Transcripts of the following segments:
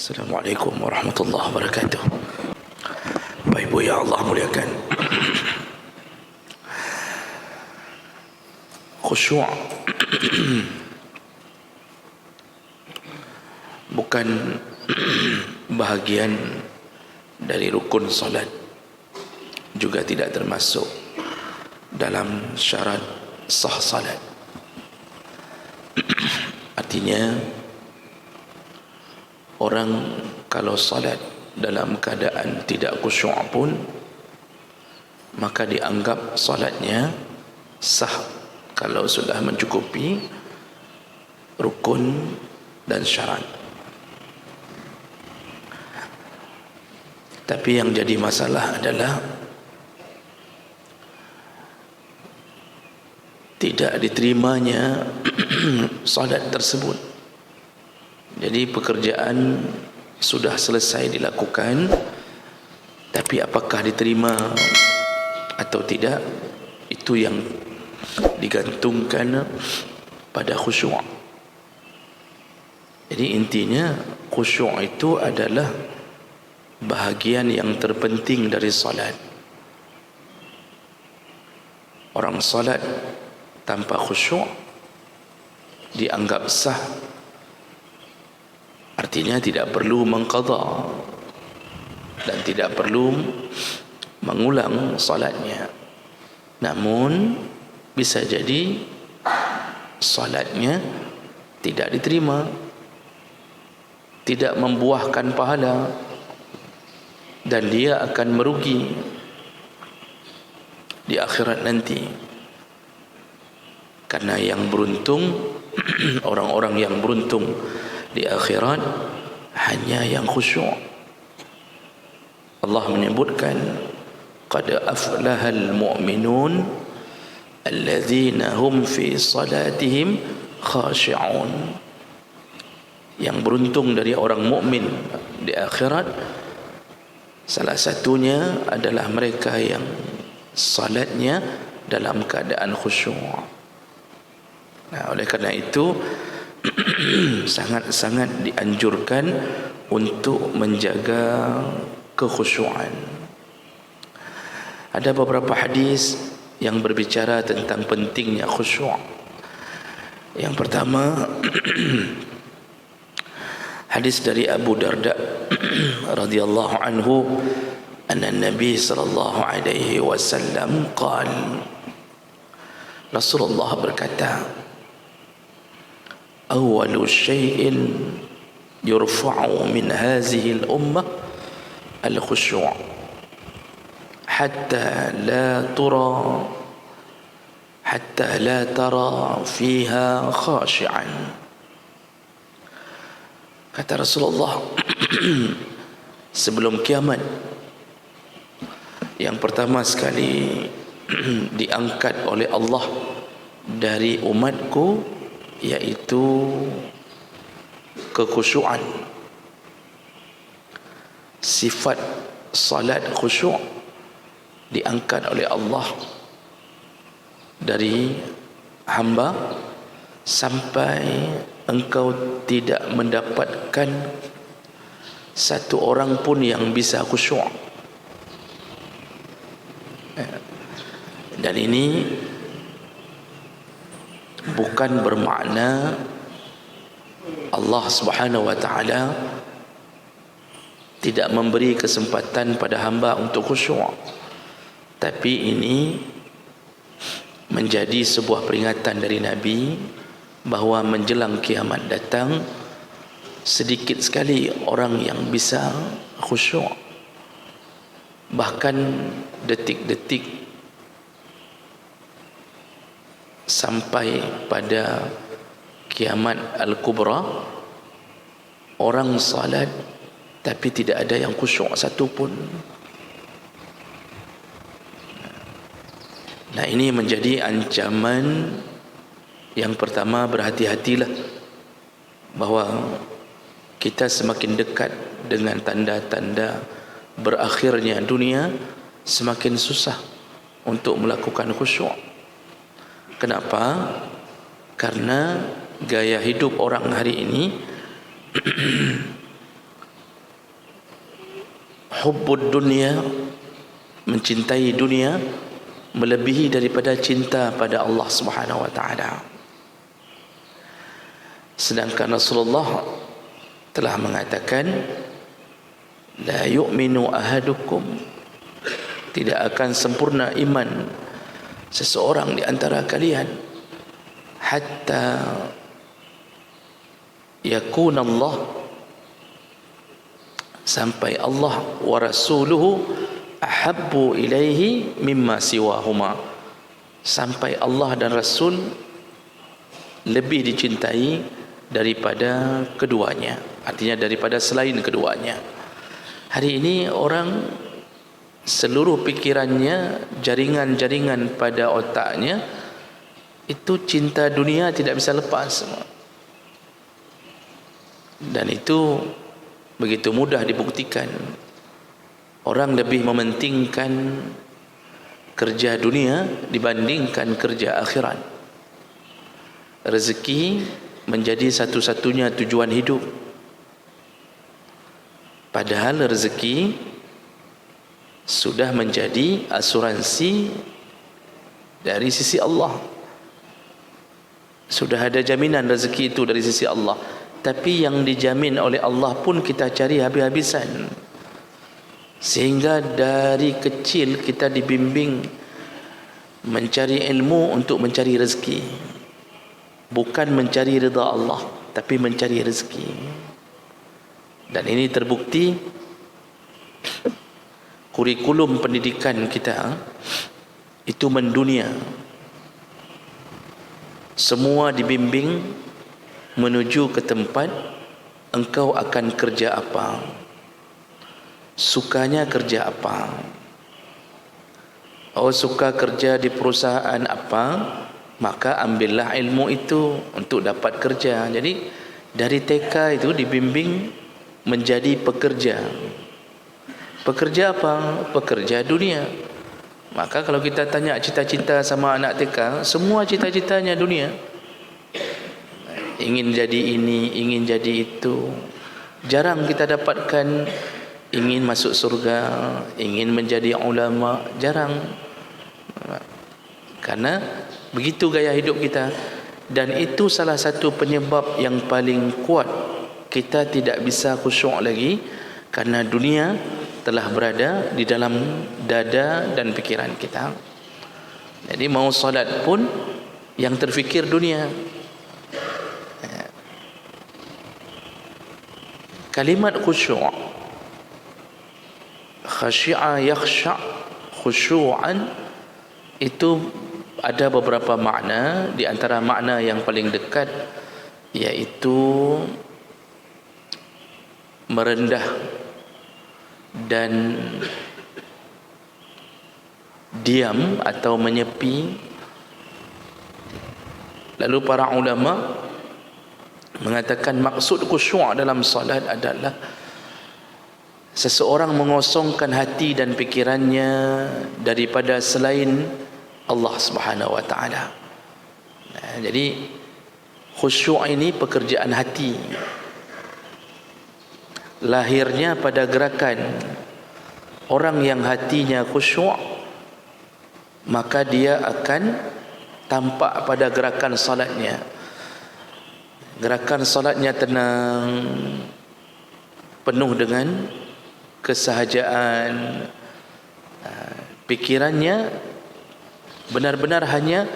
Assalamualaikum warahmatullahi wabarakatuh. Bapak Ibu yang Allah muliakan, khusyuk bukan bahagian dari rukun salat, juga tidak termasuk dalam syarat sah salat. Artinya, orang kalau salat dalam keadaan tidak khusyuk pun, maka dianggap salatnya sah kalau sudah mencukupi rukun dan syarat. Tapi yang jadi masalah adalah tidak diterimanya salat tersebut. Jadi pekerjaan sudah selesai dilakukan, tapi apakah diterima atau tidak, itu yang digantungkan pada khusyuk. Jadi intinya khusyuk itu adalah bahagian yang terpenting dari salat. Orang salat tanpa khusyuk dianggap sah, artinya tidak perlu mengqadha dan tidak perlu mengulang salatnya. Namun bisa jadi salatnya tidak diterima, tidak membuahkan pahala, dan dia akan merugi di akhirat nanti. Karena yang beruntung orang-orang yang beruntung di akhirat hanya yang khusyuk. Allah menyebutkan, qad aflahal mu'minun alladzina hum fi salatihim khashi'un. Yang beruntung dari orang mukmin di akhirat, salah satunya adalah mereka yang salatnya dalam keadaan khusyuk. Nah, oleh karena itu sangat-sangat dianjurkan untuk menjaga kekhusyuan. Ada beberapa hadis yang berbicara tentang pentingnya khusyuk. Yang pertama, hadis dari Abu Darda radhiyallahu anhu, anna Nabi sallallahu alaihi wasallam qala, Rasulullah berkata, awwalu syai'in yurfa'u min hazihi al-ummah al-khusyu' hatta la tara fiha khashi'an. Kata Rasulullah, sebelum kiamat, yang pertama sekali diangkat oleh Allah dari umatku yaitu kekhusyuan. Sifat salat khusyuk diangkat oleh Allah dari hamba sampai engkau tidak mendapatkan satu orang pun yang bisa khusyuk. Dan ini bukan bermakna Allah Subhanahu wa taala tidak memberi kesempatan pada hamba untuk khusyuk, tapi ini menjadi sebuah peringatan dari Nabi bahawa menjelang kiamat datang sedikit sekali orang yang bisa khusyuk. Bahkan detik-detik sampai pada kiamat al-kubra, orang salat tapi tidak ada yang khusyuk satu pun. Nah, ini menjadi ancaman. Yang pertama, berhati-hatilah bahawa kita semakin dekat dengan tanda-tanda berakhirnya dunia, semakin susah untuk melakukan khusyuk. Kenapa? Karena gaya hidup orang hari ini hubbud dunia, mencintai dunia melebihi daripada cinta pada Allah Subhanahu wa taala. Sedangkan Rasulullah telah mengatakan, la yu'minu ahadukum, tidak akan sempurna iman seseorang di antara kalian hatta yakuna Allah, sampai Allah wa rasuluhu ahabbu ilaihi mimma siwahuma, sampai Allah dan Rasul lebih dicintai daripada keduanya, artinya daripada selain keduanya. Hari ini orang seluruh pikirannya, jaringan-jaringan pada otaknya itu cinta dunia, tidak bisa lepas. Dan itu begitu mudah dibuktikan. Orang lebih mementingkan kerja dunia dibandingkan kerja akhirat. Rezeki menjadi satu-satunya tujuan hidup, padahal rezeki sudah menjadi asuransi dari sisi Allah. Sudah ada jaminan rezeki itu dari sisi Allah, tapi yang dijamin oleh Allah pun kita cari habis-habisan. Sehingga dari kecil kita dibimbing mencari ilmu untuk mencari rezeki, bukan mencari ridha Allah, tapi mencari rezeki. Dan ini terbukti kurikulum pendidikan kita itu mendunia. Semua dibimbing menuju ke tempat engkau akan kerja apa, sukanya kerja apa. Oh, suka kerja di perusahaan apa, maka ambillah ilmu itu untuk dapat kerja. Jadi dari TK itu dibimbing menjadi pekerja. Pekerja apa? Pekerja dunia. Maka kalau kita tanya cita-cita sama anak TK, semua cita-citanya dunia. Ingin jadi ini, ingin jadi itu. Jarang kita dapatkan ingin masuk surga, ingin menjadi ulama, jarang. Karena begitu gaya hidup kita. Dan itu salah satu penyebab yang paling kuat kita tidak bisa khusyuk lagi, karena dunia telah berada di dalam dada dan pikiran kita. Jadi mau solat pun yang terfikir dunia. Kalimat khusyuk, khasyi'a yakhsha' khusyu'an, itu ada beberapa makna. Di antara makna yang paling dekat yaitu merendah dan diam atau menyepi. Lalu para ulama mengatakan maksud khusyuk dalam salat adalah seseorang mengosongkan hati dan pikirannya daripada selain Allah Subhanahu wa taala. Jadi khusyuk ini pekerjaan hati. Lahirnya pada gerakan. Orang yang hatinya khusyuk, maka dia akan tampak pada gerakan salatnya. Gerakan salatnya tenang, penuh dengan kesahajaan. Pikirannya benar-benar hanya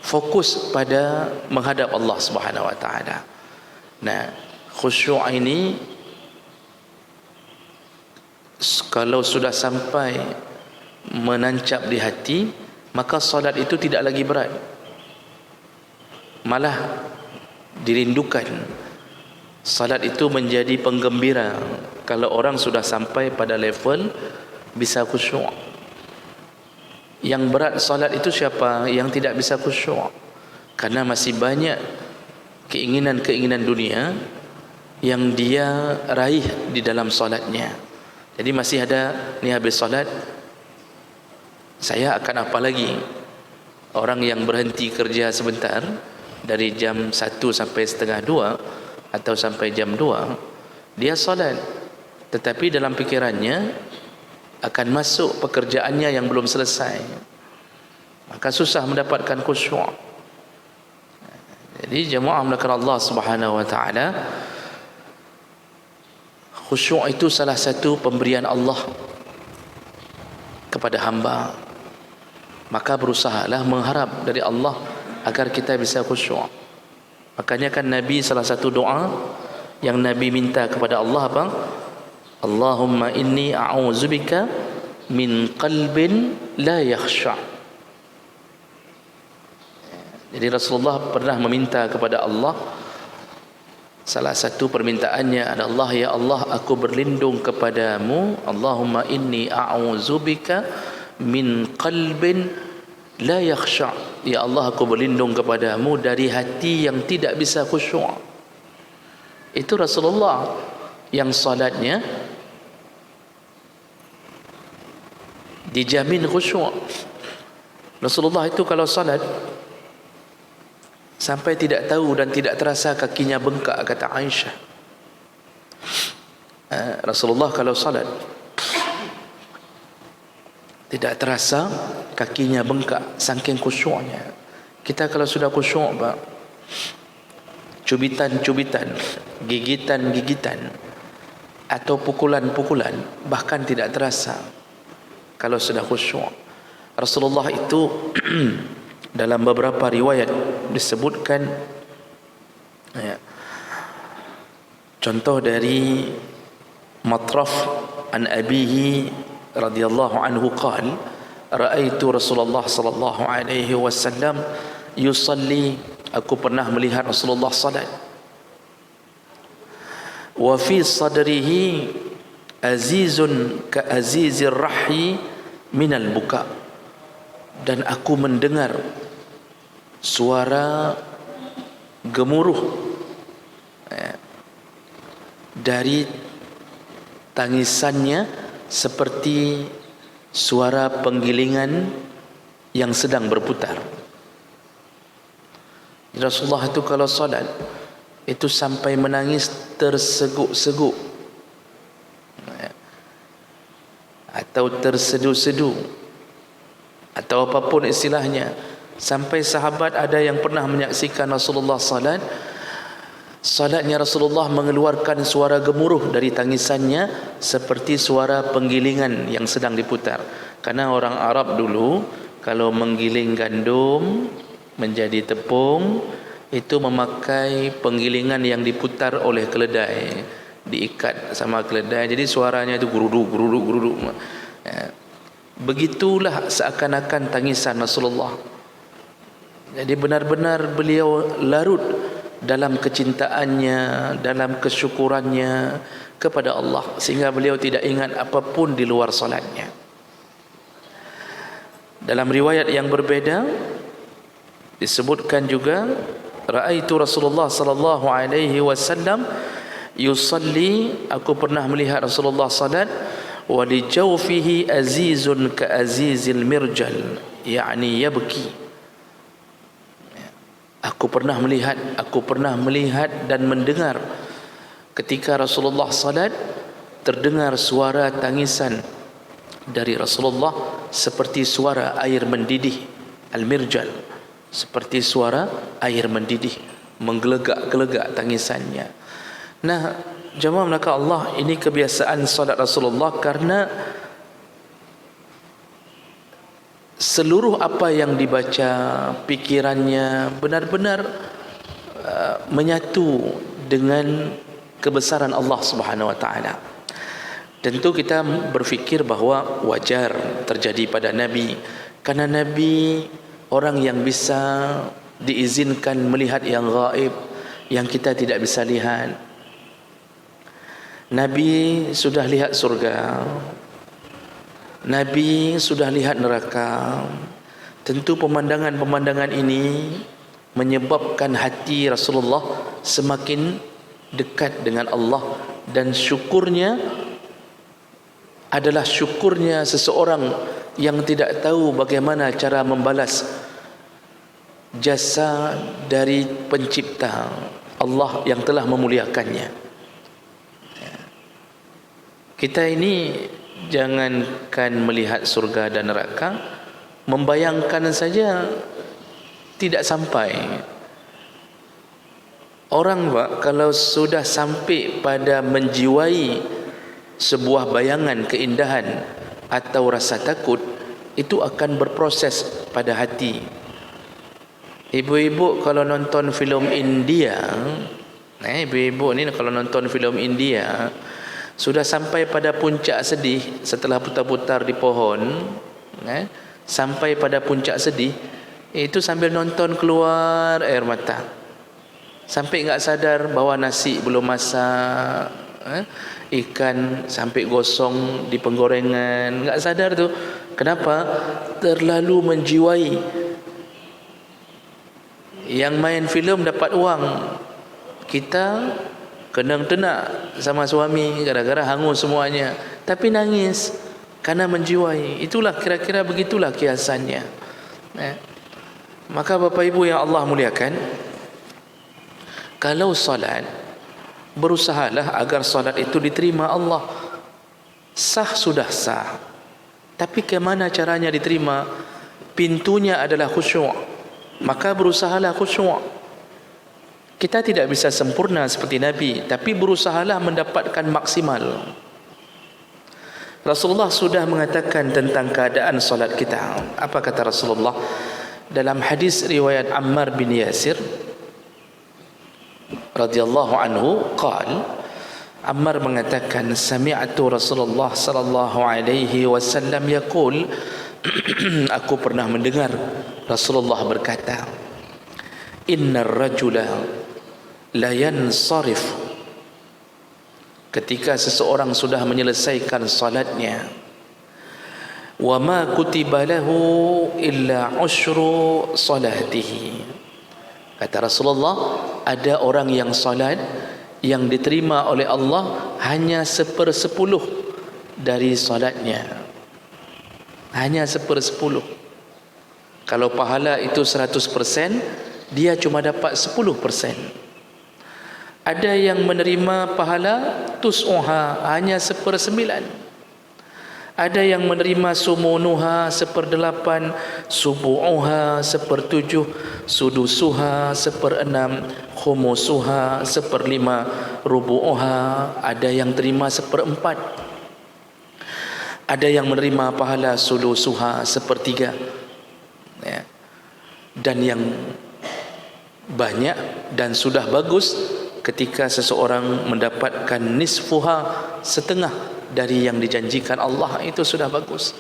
fokus pada menghadap Allah Subhanahu wa taala. Nah, khusyuk ini kalau sudah sampai menancap di hati, maka salat itu tidak lagi berat, malah dirindukan. Salat itu menjadi penggembira kalau orang sudah sampai pada level bisa khusyuk. Yang berat salat itu siapa? Yang tidak bisa khusyuk, karena masih banyak keinginan-keinginan dunia yang dia raih di dalam salatnya. Jadi masih ada ni, habis salat saya akan apa lagi. Orang yang berhenti kerja sebentar dari jam 1 sampai setengah 2 atau sampai jam 2, dia salat, tetapi dalam pikirannya akan masuk pekerjaannya yang belum selesai, maka susah mendapatkan khusyuk. Jadi jemaah melakukan Allah Subhanahu wa taala, khusyuk itu salah satu pemberian Allah kepada hamba. Maka berusahalah mengharap dari Allah agar kita bisa khusyuk. Makanya kan Nabi, salah satu doa yang Nabi minta kepada Allah apa? Allahumma inni a'udzubika min qalbin la yakhsha'. Jadi Rasulullah pernah meminta kepada Allah, salah satu permintaannya adalah, ya Allah, aku berlindung kepadamu, Allahumma inni a'udzubika min qalbin la yakhsha'. Ya Allah, aku berlindung kepadamu dari hati yang tidak bisa khusyuk. Itu Rasulullah yang salatnya dijamin khusyuk. Rasulullah itu kalau salat sampai tidak tahu dan tidak terasa kakinya bengkak, kata Aisyah. Rasulullah kalau salat tidak terasa kakinya bengkak saking khusyuknya. Kita kalau sudah khusyuk, Pak, cubitan-cubitan, gigitan-gigitan atau pukulan-pukulan bahkan tidak terasa kalau sudah khusyuk. Rasulullah itu dalam beberapa riwayat disebutkan, ya, contoh dari Matraf an abihi radhiyallahu anhu qala ra'aitu Rasulullah sallallahu alaihi wasallam yusalli, aku pernah melihat Rasulullah salat, wa fi sadrihi azizun ka azizir rahi minal buka, dan aku mendengar suara gemuruh dari tangisannya seperti suara penggilingan yang sedang berputar. Rasulullah itu kalau salat itu sampai menangis terseguk-seguk atau tersedu-sedu atau apapun istilahnya, sampai sahabat ada yang pernah menyaksikan Rasulullah salatnya Rasulullah mengeluarkan suara gemuruh dari tangisannya seperti suara penggilingan yang sedang diputar. Karena orang Arab dulu kalau menggiling gandum menjadi tepung itu memakai penggilingan yang diputar oleh keledai, diikat sama keledai, jadi suaranya itu geruduk geruduk geruduk. Begitulah seakan-akan tangisan Rasulullah. Jadi benar-benar beliau larut dalam kecintaannya, dalam kesyukurannya kepada Allah, sehingga beliau tidak ingat apapun di luar salatnya. Dalam riwayat yang berbeda disebutkan juga, ra'aitu Rasulullah sallallahu alaihi wasallam yusalli, aku pernah melihat Rasulullah salat, wa li jawfihi azizun ka azizil mirjal, yakni yabki. Aku pernah melihat dan mendengar ketika Rasulullah salat terdengar suara tangisan dari Rasulullah seperti suara air mendidih, al-mirjal, seperti suara air mendidih, menggelegak-gelegak tangisannya. Nah, jemaah melakukan Allah, ini kebiasaan salat Rasulullah karena seluruh apa yang dibaca, pikirannya benar-benar menyatu dengan kebesaran Allah Subhanahu wa taala. Tentu kita berfikir bahwa wajar terjadi pada Nabi, karena Nabi orang yang bisa diizinkan melihat yang gaib, yang kita tidak bisa lihat. Nabi sudah lihat surga, Nabi sudah lihat neraka. Tentu pemandangan-pemandangan ini menyebabkan hati Rasulullah semakin dekat dengan Allah, dan syukurnya adalah syukurnya seseorang yang tidak tahu bagaimana cara membalas jasa dari pencipta Allah yang telah memuliakannya. Kita ini jangankan melihat surga dan neraka, membayangkan saja tidak sampai. Orang Pak, kalau sudah sampai pada menjiwai sebuah bayangan keindahan atau rasa takut, itu akan berproses pada hati. Ibu-ibu kalau nonton filem India, ibu-ibu ni kalau nonton filem India, sudah sampai pada puncak sedih setelah putar-putar di pohon, sampai pada puncak sedih, itu sambil nonton keluar air mata, sampai enggak sadar bahawa nasi belum masak, ikan sampai gosong di penggorengan, enggak sadar tu. Kenapa? Terlalu menjiwai. Yang main filem dapat wang, kita kenang tenak sama suami gara-gara hangus semuanya, tapi nangis karena menjiwai. Itulah kira-kira begitulah kiasannya. Maka Bapak Ibu yang Allah muliakan, kalau salat, berusahalah agar salat itu diterima Allah. Sah sudah sah, tapi bagaimana caranya diterima? Pintunya adalah khusyuk. Maka berusahalah khusyuk. Kita tidak bisa sempurna seperti Nabi, tapi berusahalah mendapatkan maksimal. Rasulullah sudah mengatakan tentang keadaan salat kita. Apa kata Rasulullah dalam hadis riwayat Ammar bin Yasir radhiyallahu anhu? Ammar mengatakan, sami'tu Rasulullah sallallahu alaihi wasallam yaqul, aku pernah mendengar Rasulullah berkata, innar rajula la yansarif, ketika seseorang sudah menyelesaikan salatnya, wa ma kutiba lahu illa usyru salatihi, kata Rasulullah, ada orang yang salat yang diterima oleh Allah hanya 1/10 dari salatnya, hanya 1/10. Kalau pahala itu 100%, dia cuma dapat 10%. Ada yang menerima pahala tus'uha, hanya 1/9. Ada yang menerima sumunuha 1/8, subu'uha 1/7, sudusuha 1/6, khumusuha 1/5, rubu'uha, ada yang terima 1/4. Ada yang menerima pahala sudusuha 1/3. Dan yang banyak dan sudah bagus ketika seseorang mendapatkan nisfuha, setengah dari yang dijanjikan Allah, itu sudah bagus.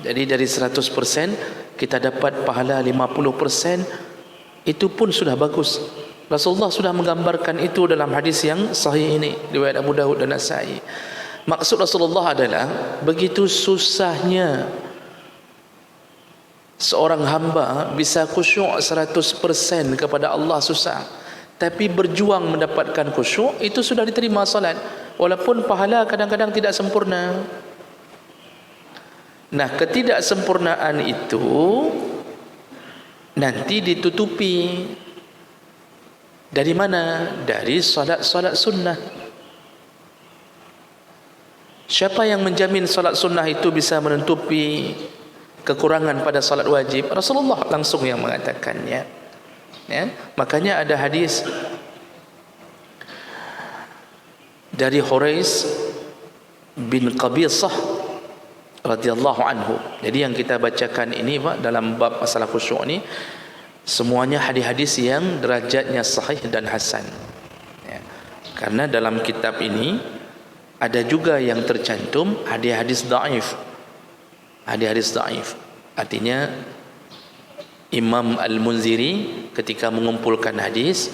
Jadi dari 100% kita dapat pahala 50%, itu pun sudah bagus. Rasulullah sudah menggambarkan itu dalam hadis yang sahih ini, riwayat Abu Dawud dan Nasa'i. Maksud Rasulullah adalah begitu susahnya seorang hamba bisa khusyuk 100% kepada Allah, susah. Tapi berjuang mendapatkan khusyuk, itu sudah diterima salat, walaupun pahala kadang-kadang tidak sempurna. Nah, ketidaksempurnaan itu nanti ditutupi dari mana? Dari salat-salat sunnah. Siapa yang menjamin salat sunnah itu bisa menutupi kekurangan pada salat wajib? Rasulullah langsung yang mengatakannya. Makanya ada hadis dari Hurais bin Qabisah radhiyallahu anhu. Jadi yang kita bacakan ini Pak, dalam bab masalah khusyuk ni, semuanya hadis-hadis yang derajatnya sahih dan hasan. Karena dalam kitab ini ada juga yang tercantum hadis-hadis dhaif. Hadis-hadis dhaif. Artinya Imam Al-Munziri ketika mengumpulkan hadis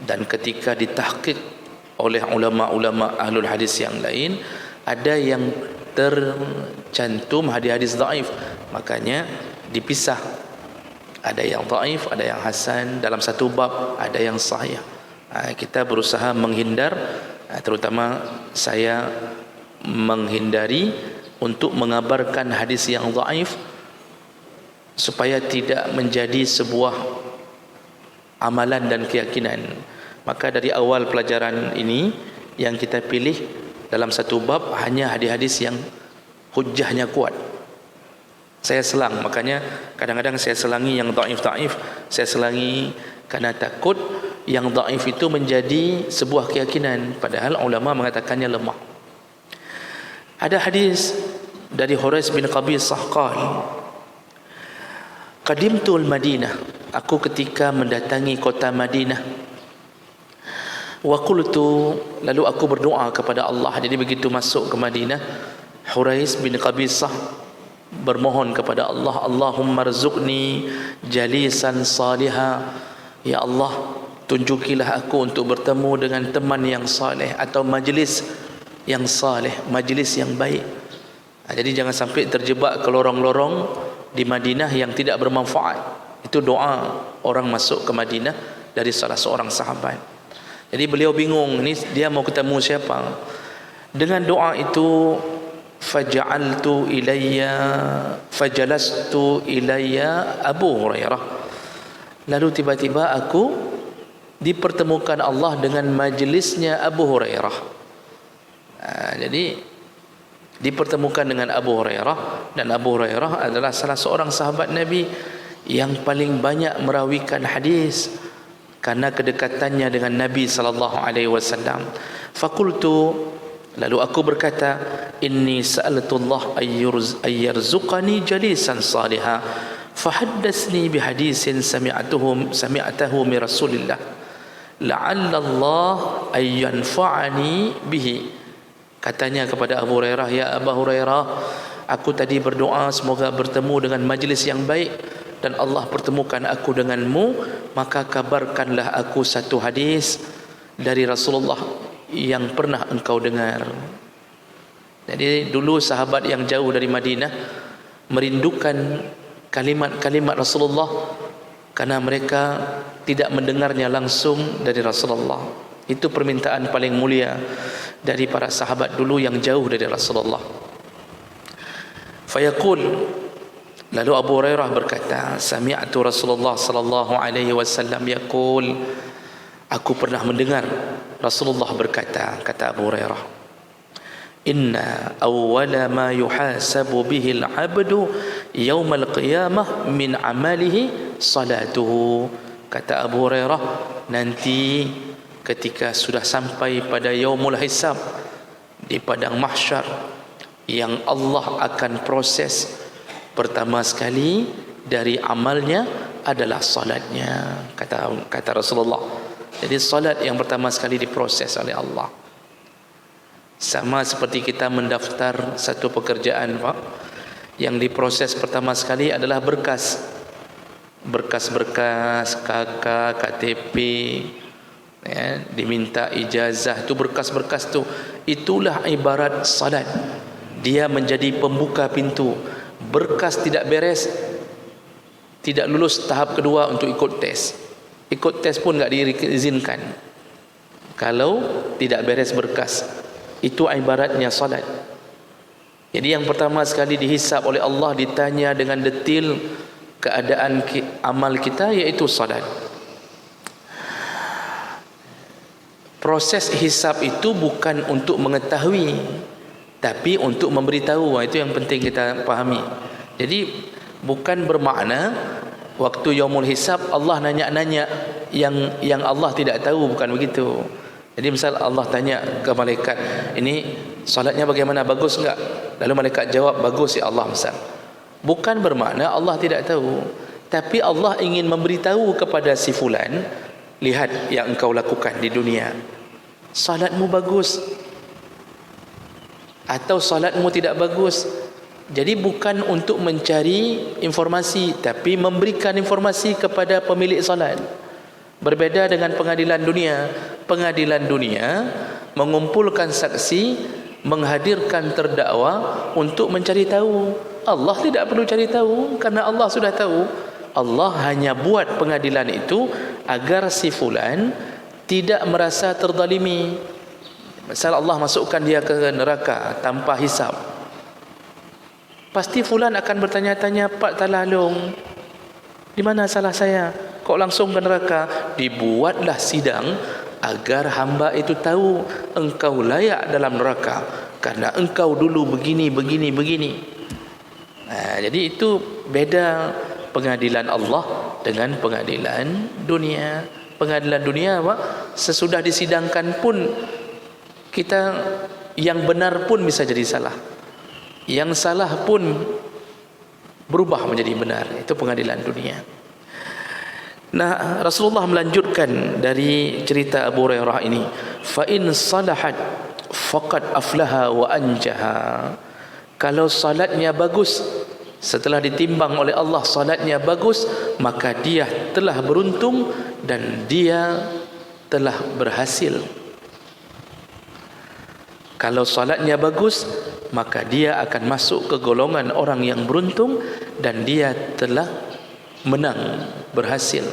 dan ketika ditahqiq oleh ulama-ulama ahlul hadis yang lain, ada yang tercantum hadis-hadis dhaif, makanya dipisah. Ada yang dhaif, ada yang hasan, dalam satu bab ada yang sahih. Kita berusaha menghindar, terutama saya menghindari untuk mengabarkan hadis yang dhaif supaya tidak menjadi sebuah amalan dan keyakinan. Maka dari awal pelajaran ini yang kita pilih dalam satu bab hanya hadis-hadis yang hujjahnya kuat. Saya selang, makanya kadang-kadang saya selangi yang dhaif-dhaif, saya selangi karena takut yang dhaif itu menjadi sebuah keyakinan, padahal ulama mengatakannya lemah. Ada hadis dari Hurais bin Qabisah qala, qadimtul Madinah, aku ketika mendatangi kota Madinah, wa qultu, lalu aku berdoa kepada Allah. Jadi begitu masuk ke Madinah, Hurais bin Qabisah bermohon kepada Allah, Allahumma rzuqni jalisan salihah, ya Allah tunjukilah aku untuk bertemu dengan teman yang saleh atau majlis yang saleh, majlis yang baik. Jadi jangan sampai terjebak ke lorong-lorong di Madinah yang tidak bermanfaat. Itu doa orang masuk ke Madinah dari salah seorang sahabat. Jadi beliau bingung, ni dia mau ketemu siapa. Dengan doa itu, fajalastu ilayya Abu Hurairah, lalu tiba-tiba aku dipertemukan Allah dengan majlisnya Abu Hurairah. Jadi dipertemukan dengan Abu Hurairah, dan Abu Hurairah adalah salah seorang sahabat Nabi yang paling banyak merawikan hadis karena kedekatannya dengan Nabi sallallahu alaihi wasallam. Fakultu, lalu aku berkata, inni sa'altullah ayyarzuqani jalisan salihah fahaddatsni bihadisin sami'atahu min Rasulillah la'alla Allah ayyanfa'ani bihi. Katanya kepada Abu Hurairah, ya Abu Hurairah, aku tadi berdoa semoga bertemu dengan majlis yang baik dan Allah pertemukan aku denganmu, maka kabarkanlah aku satu hadis dari Rasulullah yang pernah engkau dengar. Jadi dulu sahabat yang jauh dari Madinah merindukan kalimat-kalimat Rasulullah karena mereka tidak mendengarnya langsung dari Rasulullah. Itu permintaan paling mulia dari para sahabat dulu yang jauh dari Rasulullah. Fayaqul, lalu Abu Hurairah berkata, sami'tu Rasulullah sallallahu alaihi wasallam yaqul, aku pernah mendengar Rasulullah berkata, kata Abu Hurairah, inna awwala ma yuhasabu bihi al-'abdu yawmal qiyamah min 'amalihi salatuhu. Kata Abu Hurairah, nanti ketika sudah sampai pada yaumul hisab di padang mahsyar, yang Allah akan proses pertama sekali dari amalnya adalah salatnya, kata Rasulullah. Jadi salat yang pertama sekali diproses oleh Allah. Sama seperti kita mendaftar satu pekerjaan, Pak, yang diproses pertama sekali adalah berkas-berkas KK, KTP, ya, diminta ijazah, tu berkas-berkas tu. Itulah ibarat salat. Dia menjadi pembuka pintu. Berkas tidak beres, tidak lulus tahap kedua untuk ikut tes. Ikut tes pun tak diizinkan kalau tidak beres berkas. Itu ibaratnya salat. Jadi yang pertama sekali dihisap oleh Allah, ditanya dengan detil keadaan amal kita, iaitu salat. Proses hisap itu bukan untuk mengetahui, tapi untuk memberitahu. Itu yang penting kita fahami. Jadi bukan bermakna waktu yaumul hisab Allah nanya-nanya yang Allah tidak tahu, bukan begitu. Jadi misal Allah tanya ke malaikat, ini solatnya bagaimana, bagus enggak? Lalu malaikat jawab, bagus ya Allah misal. Bukan bermakna Allah tidak tahu, tapi Allah ingin memberitahu kepada si fulan, lihat yang engkau lakukan di dunia, salatmu bagus atau salatmu tidak bagus. Jadi bukan untuk mencari informasi, tapi memberikan informasi kepada pemilik salat. Berbeda dengan pengadilan dunia. Pengadilan dunia mengumpulkan saksi, menghadirkan terdakwa untuk mencari tahu. Allah tidak perlu cari tahu karena Allah sudah tahu. Allah hanya buat pengadilan itu agar si fulan tidak merasa terzalimi. Misal Allah masukkan dia ke neraka tanpa hisab, pasti fulan akan bertanya-tanya, Pak Talalung, di mana salah saya? Kok langsung ke neraka? Dibuatlah sidang agar hamba itu tahu engkau layak dalam neraka karena engkau dulu begini. Jadi itu beda pengadilan Allah dengan pengadilan dunia. Pengadilan dunia apa? Sesudah disidangkan pun kita yang benar pun bisa jadi salah, yang salah pun berubah menjadi benar. Itu pengadilan dunia. Nah, Rasulullah melanjutkan dari cerita Abu Hurairah ini, fa in salahat faqad aflaha wa anjaha. Kalau salatnya bagus, setelah ditimbang oleh Allah salatnya bagus, maka dia telah beruntung dan dia telah berhasil. Kalau salatnya bagus, maka dia akan masuk ke golongan orang yang beruntung dan dia telah menang, berhasil,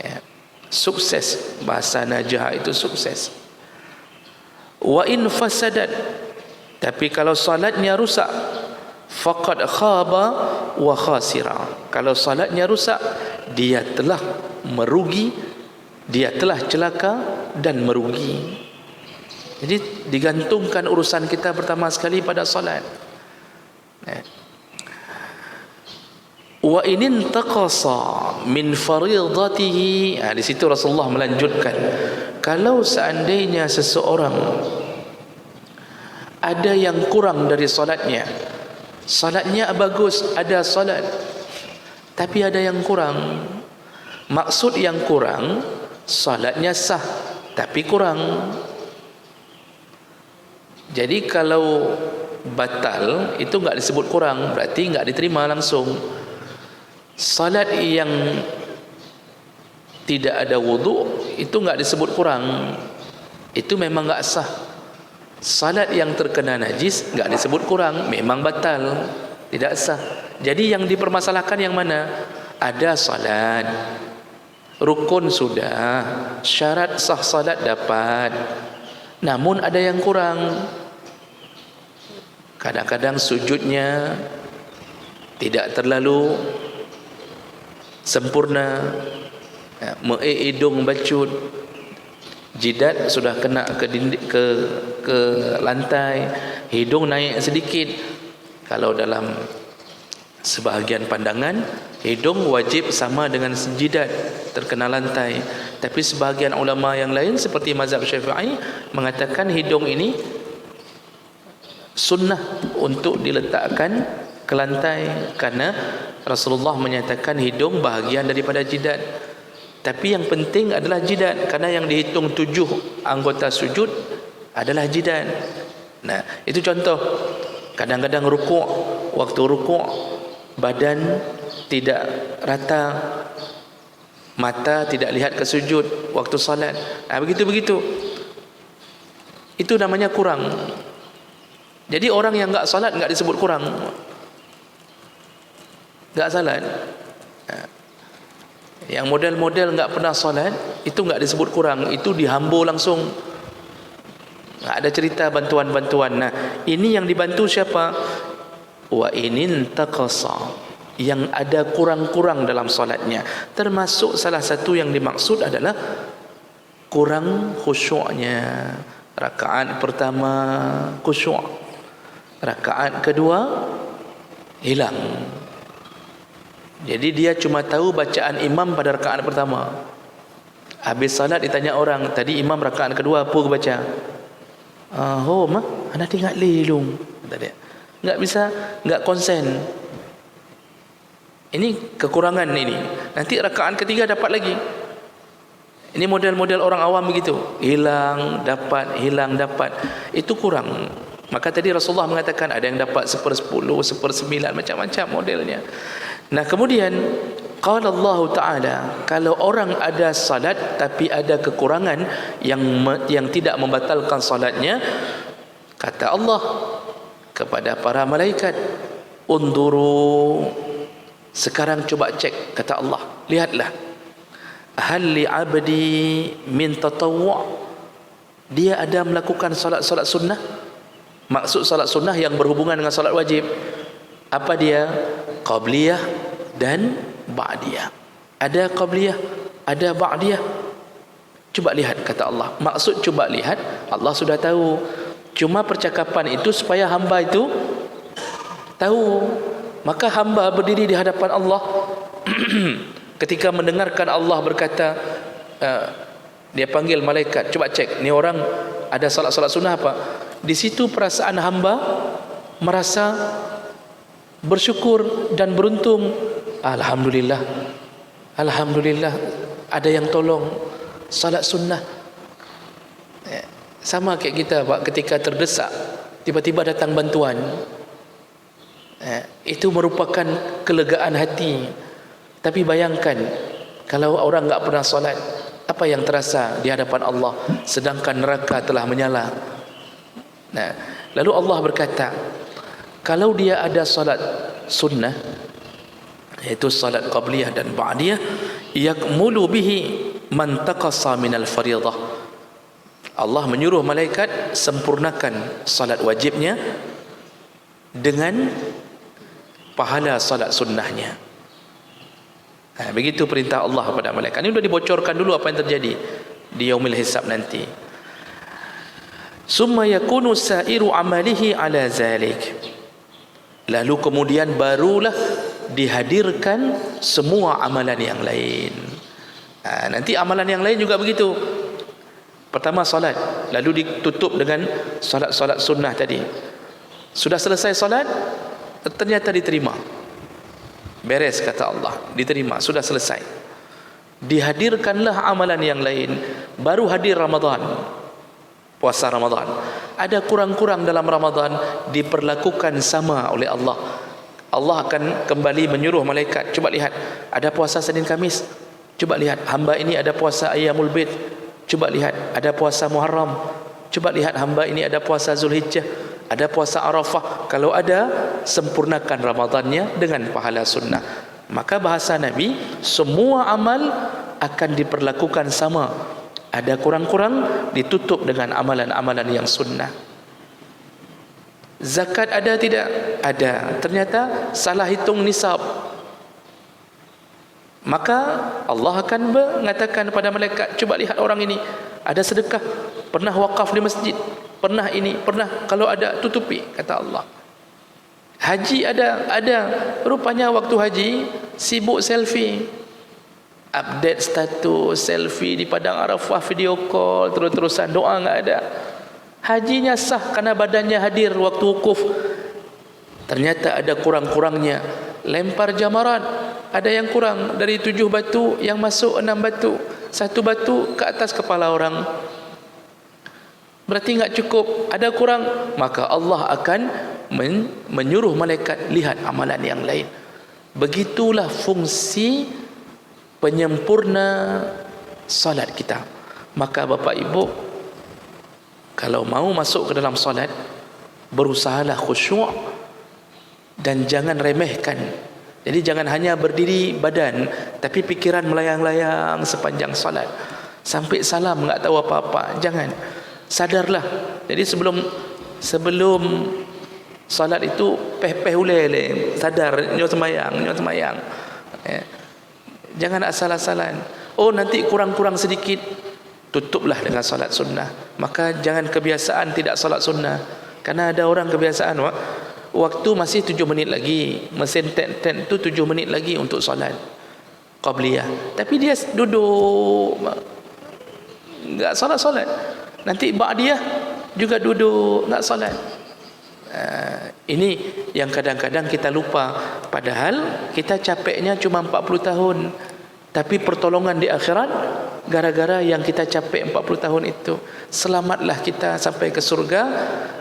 ya, sukses. Bahasa najah itu sukses. Wa in fasadat, tapi kalau salatnya rusak, faqad khaba wa khasira. Kalau salatnya rusak, dia telah merugi, dia telah celaka dan merugi. Jadi digantungkan urusan kita pertama sekali pada salat. Wa in intaqasa min faridatihi, di situ Rasulullah melanjutkan, kalau seandainya seseorang ada yang kurang dari salatnya bagus, ada salat tapi ada yang kurang. Maksud yang kurang, salatnya sah tapi kurang. Jadi kalau batal itu enggak disebut kurang, berarti enggak diterima langsung. Salat yang tidak ada wudu itu enggak disebut kurang, itu memang enggak sah. Salat yang terkena najis enggak disebut kurang, memang batal, tidak sah. Jadi yang dipermasalahkan yang mana? Ada salat, rukun sudah, syarat sah salat dapat, namun ada yang kurang. Kadang-kadang sujudnya tidak terlalu sempurna, hidung bacut, jidat sudah kena ke lantai, hidung naik sedikit. Kalau dalam sebahagian pandangan, hidung wajib sama dengan jidat terkena lantai. Tapi sebahagian ulama yang lain seperti mazhab Syafi'i mengatakan hidung ini sunnah untuk diletakkan ke lantai, karena Rasulullah menyatakan hidung bahagian daripada jidat. Tapi yang penting adalah jidat, karena yang dihitung 7 anggota sujud adalah jidat. Nah, itu contoh. Kadang-kadang rukuk, waktu rukuk badan tidak rata, mata tidak lihat ke sujud waktu salat. Begitu-begitu. Itu namanya kurang. Jadi orang yang enggak salat enggak disebut kurang, enggak salat. Yang model-model enggak pernah salat itu enggak disebut kurang, itu dihambo langsung. Enggak ada cerita bantuan-bantuan. Nah, ini yang dibantu siapa? Wa inin taqasa, yang ada kurang-kurang dalam salatnya. Termasuk salah satu yang dimaksud adalah kurang khusyuknya. Rakaat pertama khusyuk, rakaat kedua hilang. Jadi dia cuma tahu bacaan imam pada rakaat pertama. Habis salat ditanya orang, tadi imam rakaat kedua apa ke baca? Mah ana tengok lelung, kata dia. Enggak bisa, enggak konsen. Ini kekurangan ini. Nanti rakaat ketiga dapat lagi. Ini model-model orang awam begitu. Hilang, dapat. Itu kurang. Maka tadi Rasulullah mengatakan ada yang dapat 1/10, 1/9, macam-macam modelnya. Nah, kemudian qala Allah Ta'ala, kalau orang ada salat tapi ada kekurangan yang tidak membatalkan salatnya, kata Allah kepada para malaikat, unduru, sekarang coba cek, kata Allah, lihatlah, hal li abdi min tatawwu', dia ada melakukan salat-salat sunnah. Maksud salat sunnah yang berhubungan dengan salat wajib. Apa dia? Qabliyah dan ba'diyah. Ada qabliyah, ada ba'diyah. Cuba lihat, kata Allah. Maksud cuba lihat, Allah sudah tahu. Cuma percakapan itu supaya hamba itu tahu. Maka hamba berdiri di hadapan Allah ketika mendengarkan Allah berkata, dia panggil malaikat, coba cek ni orang ada salat-salat sunnah apa. Di situ perasaan hamba merasa bersyukur dan beruntung. Alhamdulillah, alhamdulillah ada yang tolong salat sunnah. Sama kayak kita Pak, ketika terdesak tiba-tiba datang bantuan, itu merupakan kelegaan hati. Tapi bayangkan kalau orang enggak pernah solat, apa yang terasa di hadapan Allah sedangkan neraka telah menyala. Nah, lalu Allah berkata, kalau dia ada solat sunnah, yaitu salat qabliyah dan ba'diyah, yakmulu bihi man taqassa minal fariidah. Allah menyuruh malaikat sempurnakan salat wajibnya dengan pahala salat sunnahnya. Begitu perintah Allah kepada malaikat. Ini sudah dibocorkan dulu apa yang terjadi di yaumil hisab nanti. Summa yakunu sa'iru amalihi ala zalik. Lalu kemudian barulah dihadirkan semua amalan yang lain. Nanti amalan yang lain juga begitu. Pertama salat, lalu ditutup dengan salat-salat sunnah tadi. Sudah selesai salat, ternyata diterima. Beres, kata Allah, diterima, sudah selesai. Dihadirkanlah amalan yang lain. Baru hadir Ramadan, puasa Ramadan. Ada kurang-kurang dalam Ramadan, diperlakukan sama oleh Allah. Allah akan kembali menyuruh malaikat, coba lihat, ada puasa Senin Kamis, coba lihat hamba ini ada puasa Ayyamul Bid, coba lihat ada puasa Muharram, coba lihat hamba ini ada puasa Zulhijjah, ada puasa Arafah. Kalau ada, sempurnakan Ramadannya dengan pahala sunnah. Maka bahasa Nabi, semua amal akan diperlakukan sama. Ada kurang-kurang, ditutup dengan amalan-amalan yang sunnah. Zakat ada tidak? Ada. Ternyata salah hitung nisab. Maka Allah akan mengatakan kepada malaikat, coba lihat orang ini, ada sedekah, pernah wakaf di masjid, pernah ini, pernah, kalau ada tutupi, kata Allah. Haji ada. Rupanya waktu haji sibuk selfie, update status, selfie di padang Arafah, video call, terus-terusan, doa enggak ada. Hajinya sah karena badannya hadir waktu wukuf. Ternyata ada kurang-kurangnya. Lempar jamarat, ada yang kurang dari 7 batu, yang masuk 6 batu, 1 batu ke atas kepala orang. Berarti enggak cukup, ada kurang. Maka Allah akan menyuruh malaikat, lihat amalan yang lain. Begitulah fungsi penyempurna salat kita. Maka Bapak Ibu, kalau mau masuk ke dalam salat, berusahalah khusyuk dan jangan remehkan. Jadi jangan hanya berdiri badan, tapi pikiran melayang-layang sepanjang salat. Sampai salam enggak tahu apa-apa. Jangan. Sadarlah. Jadi sebelum salat itu peh-peh ulele, sadar, nyo sembayang. Jangan asal-asalan. Oh, nanti kurang-kurang sedikit, tutuplah dengan salat sunnah. Maka jangan kebiasaan tidak salat sunnah. Karena ada orang kebiasaan, waktu masih 7 menit lagi, mesin ten tu 7 menit lagi untuk salat qabliyah, tapi dia duduk enggak salat. Nanti ba'diyah juga duduk enggak salat. Ini yang kadang-kadang kita lupa. Padahal kita capeknya cuma 40 tahun, tapi pertolongan di akhirat gara-gara yang kita capek 40 tahun itu. Selamatlah kita sampai ke surga.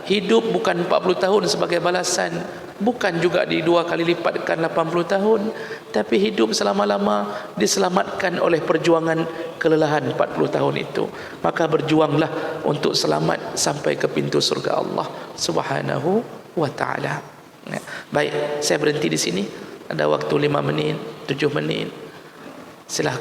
Hidup bukan 40 tahun sebagai balasan, bukan juga di 2 kali lipatkan 80 tahun, tapi hidup selama-lama diselamatkan oleh perjuangan kelelahan 40 tahun itu. Maka berjuanglah untuk selamat sampai ke pintu surga Allah Subhanahu wa ta'ala. Baik, saya berhenti di sini. Ada waktu 5 menit, 7 menit. Silahkan.